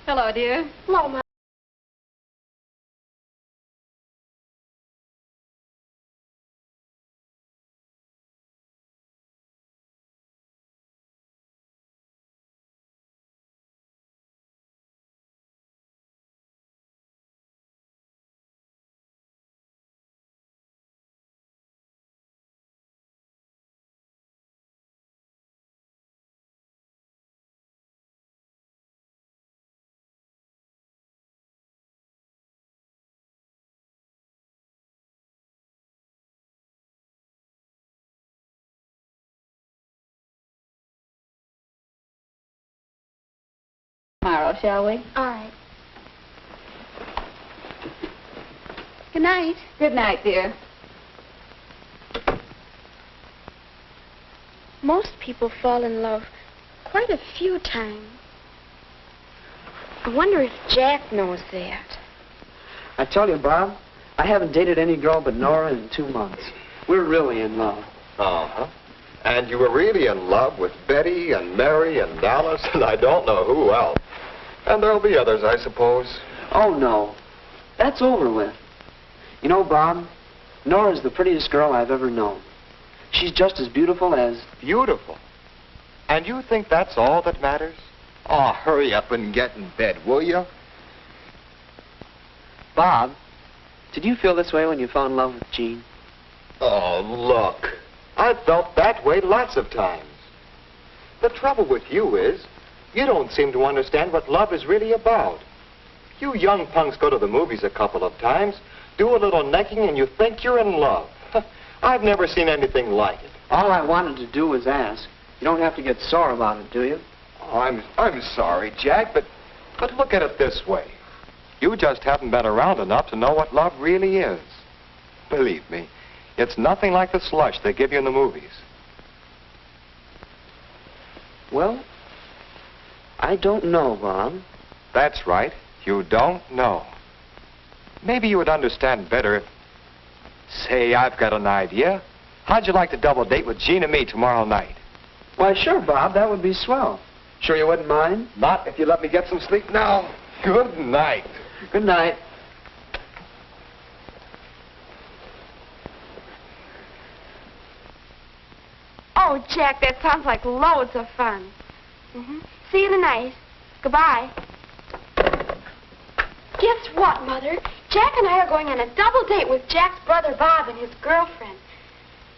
Hello, dear. Hello, Mom. Tomorrow, shall we? All right. Good night. Good night, dear. Most people fall in love quite a few times. I wonder if Jack knows that. I tell you, Bob, I haven't dated any girl but Nora in 2 months. We're really in love. Uh-huh. And you were really in love with Betty and Mary and Dallas and I don't know who else. And there'll be others, I suppose. Oh, no. That's over with. You know, Bob, Nora's the prettiest girl I've ever known. She's just as beautiful as... Beautiful. And you think that's all that matters? Oh, hurry up and get in bed, will you? Bob, did you feel this way when you fell in love with Jean? Oh, look. I've felt that way lots of times. The trouble with you is, you don't seem to understand what love is really about. You young punks go to the movies a couple of times, do a little necking, and you think you're in love. I've never seen anything like it. All I wanted to do was ask. You don't have to get sore about it, do you? Oh, I'm sorry, Jack, but look at it this way. You just haven't been around enough to know what love really is. Believe me, it's nothing like the slush they give you in the movies. Well, I don't know, Bob. That's right. You don't know. Maybe you would understand better if... Say, I've got an idea. How'd you like to double date with Jean and me tomorrow night? Why, sure, Bob. That would be swell. Sure you wouldn't mind? Not if you let me get some sleep now. Good night. Good night. Oh, Jack, that sounds like loads of fun. See you tonight. Goodbye. Guess what, Mother? Jack and I are going on a double date with Jack's brother Bob and his girlfriend.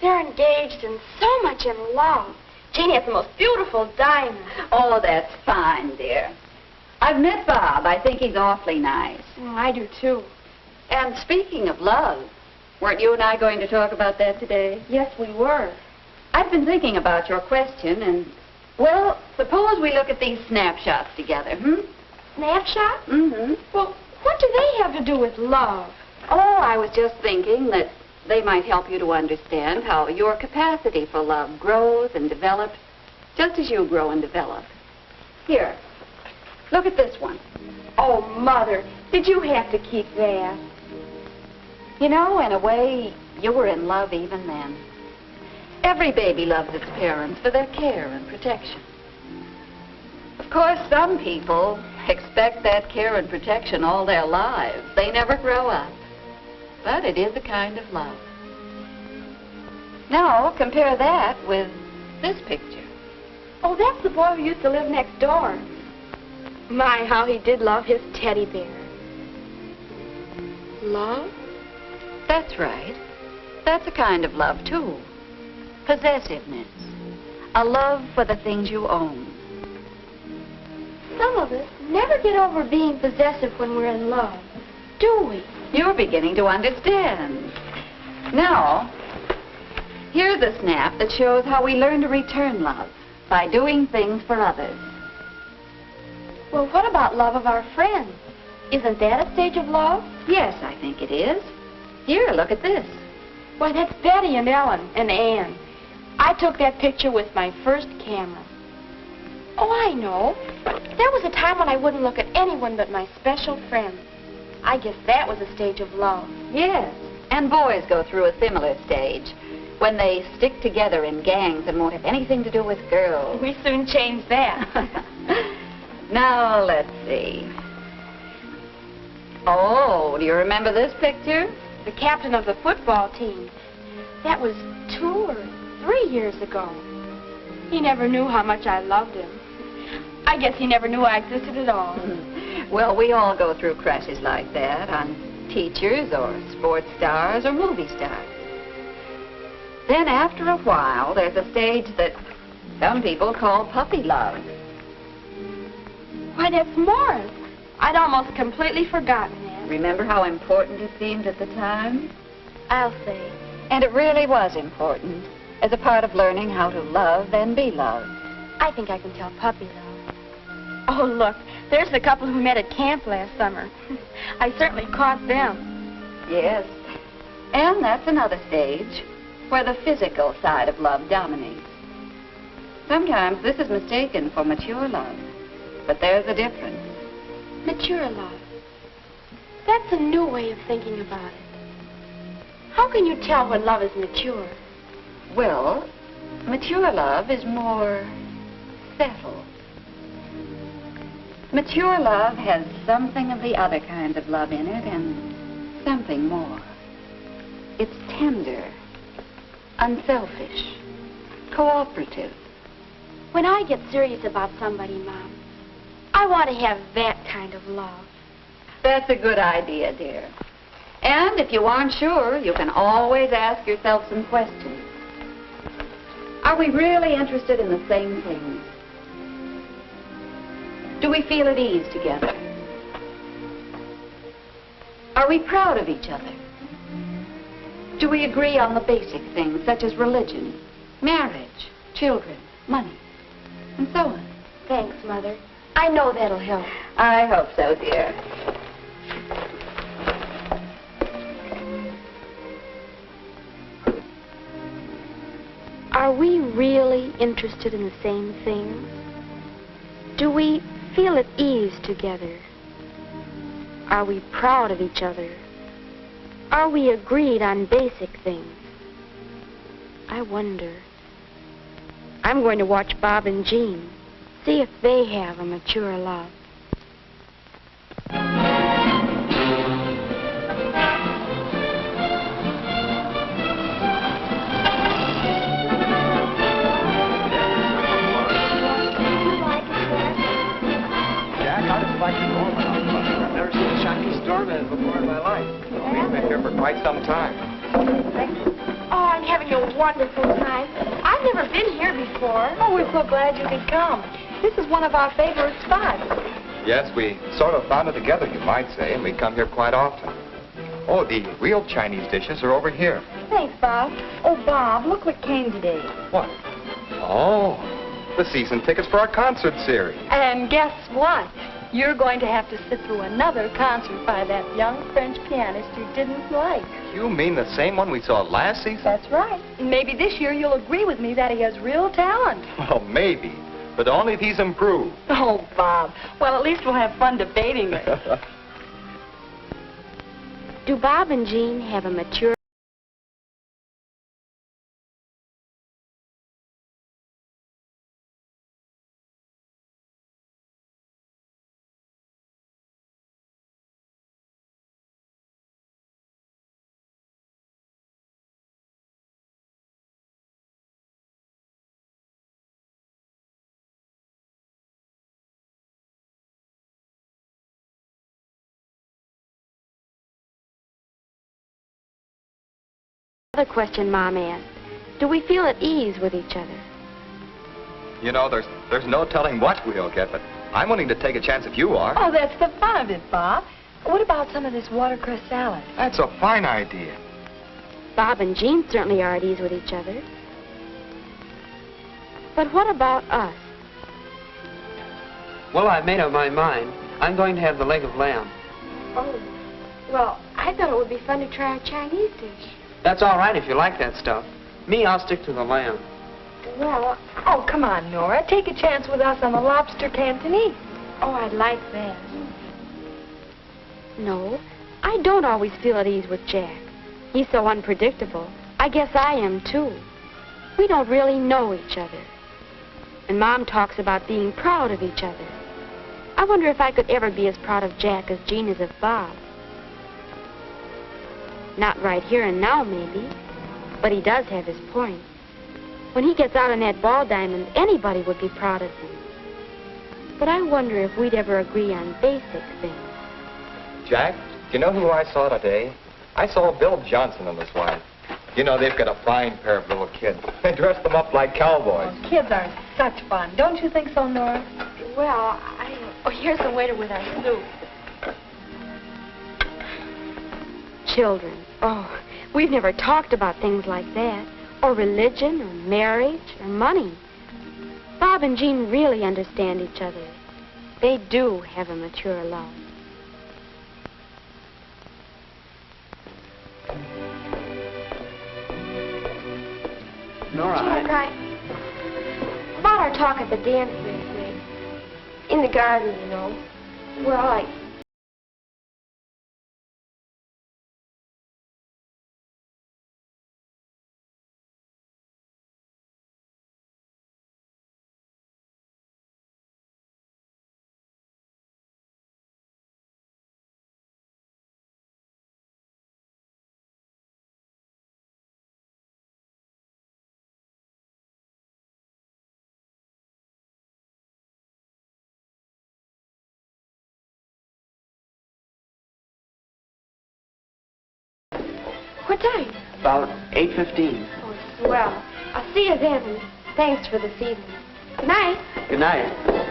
They're engaged and so much in love. Jeannie has the most beautiful diamond. Oh, that's fine, dear. I've met Bob. I think he's awfully nice. I do, too. And speaking of love, weren't you and I going to talk about that today? Yes, we were. I've been thinking about your question, and, well, suppose we look at these snapshots together, Snapshot? Mm-hmm. Well, what do they have to do with love? Oh, I was just thinking that they might help you to understand how your capacity for love grows and develops just as you grow and develop. Here, look at this one. Oh, Mother, did you have to keep that? You know, in a way, you were in love even then. Every baby loves its parents for their care and protection. Of course, some people expect that care and protection all their lives. They never grow up. But it is a kind of love. Now, compare that with this picture. Oh, that's the boy who used to live next door. My, how he did love his teddy bear. Love? That's right. That's a kind of love, too. Possessiveness. A love for the things you own. Some of us never get over being possessive when we're in love, do we? You're beginning to understand. Now, here's a snap that shows how we learn to return love by doing things for others. Well, what about love of our friends? Isn't that a stage of love? Yes, I think it is. Here, look at this. Why, that's Betty and Ellen and Ann. I took that picture with my first camera. Oh, I know. There was a time when I wouldn't look at anyone but my special friends. I guess that was a stage of love. Yes, and boys go through a similar stage when they stick together in gangs and won't have anything to do with girls. We soon changed that. Now, let's see. Oh, do you remember this picture? The captain of the football team. That was 2 or 3 years ago. He never knew how much I loved him. I guess he never knew I existed at all. Well, we all go through crushes like that on teachers or sports stars or movie stars. Then after a while, there's a stage that some people call puppy love. Why, that's Morris. I'd almost completely forgotten that. Remember how important it seemed at the time? I'll say. And it really was important as a part of learning how to love and be loved. I think I can tell puppy love. Oh, look, there's the couple who met at camp last summer. I certainly caught them. Yes. And that's another stage where the physical side of love dominates. Sometimes this is mistaken for mature love, but there's a difference. Mature love. That's a new way of thinking about it. How can you tell when love is mature? Well, mature love is more settled. Mature love has something of the other kinds of love in it and something more. It's tender, unselfish, cooperative. When I get serious about somebody, Mom, I want to have that kind of love. That's a good idea, dear. And if you aren't sure, you can always ask yourself some questions. Are we really interested in the same things? Do we feel at ease together? Are we proud of each other? Do we agree on the basic things such as religion, marriage, children, money, and so on? Thanks, Mother. I know that'll help. I hope so, dear. Are we really interested in the same things? Do we feel at ease together? Are we proud of each other? Are we agreed on basic things? I wonder. I'm going to watch Bob and Jean, see if they have a mature love. I've never seen a Chinese doorman before in my life. We've been here for quite some time. Oh, I'm having a wonderful time. I've never been here before. Oh, we're so glad you could come. This is one of our favorite spots. Yes, we sort of found it together, you might say, and we come here quite often. Oh, the real Chinese dishes are over here. Thanks, Bob. Oh, Bob, look what came today. What? Oh, the season tickets for our concert series. And guess what? You're going to have to sit through another concert by that young French pianist you didn't like. You mean the same one we saw last season? That's right. Maybe this year you'll agree with me that he has real talent. Well, maybe, but only if he's improved. Oh, Bob. Well, at least we'll have fun debating it. Do Bob and Jean have a mature Another question Mom asked. Do we feel at ease with each other? You know, there's no telling what we'll get, but I'm willing to take a chance if you are. Oh, that's the fun of it, Bob. What about some of this watercress salad? That's a fine idea. Bob and Jean certainly are at ease with each other. But what about us? Well, I've made up my mind. I'm going to have the leg of lamb. Oh, well, I thought it would be fun to try a Chinese dish. That's all right if you like that stuff. Me, I'll stick to the lamb. Well, Oh, come on, Nora. Take a chance with us on the lobster cantonese. oh, I'd like that. No, I don't always feel at ease with Jack. He's so unpredictable. I guess I am, too. We don't really know each other. And Mom talks about being proud of each other. I wonder if I could ever be as proud of Jack as Jean is of Bob. Not right here and now, maybe, but he does have his point. When he gets out on that ball diamond, anybody would be proud of him. But I wonder if we'd ever agree on basic things. Jack, do you know who I saw today? I saw Bill Johnson and his wife. You know, they've got a fine pair of little kids. They dress them up like cowboys. Oh, kids are such fun. Don't you think so, Nora? Well, Oh, here's the waiter with our soup. Children. Oh, we've never talked about things like that. Or religion, or marriage, or money. Bob and Jean really understand each other. They do have a mature love. Nora, Jack, about our talk at the dance last night. In the garden, you know. Well, what time? about 8:15. Oh, swell. I'll see you then, and thanks for this evening. Good night. Good night.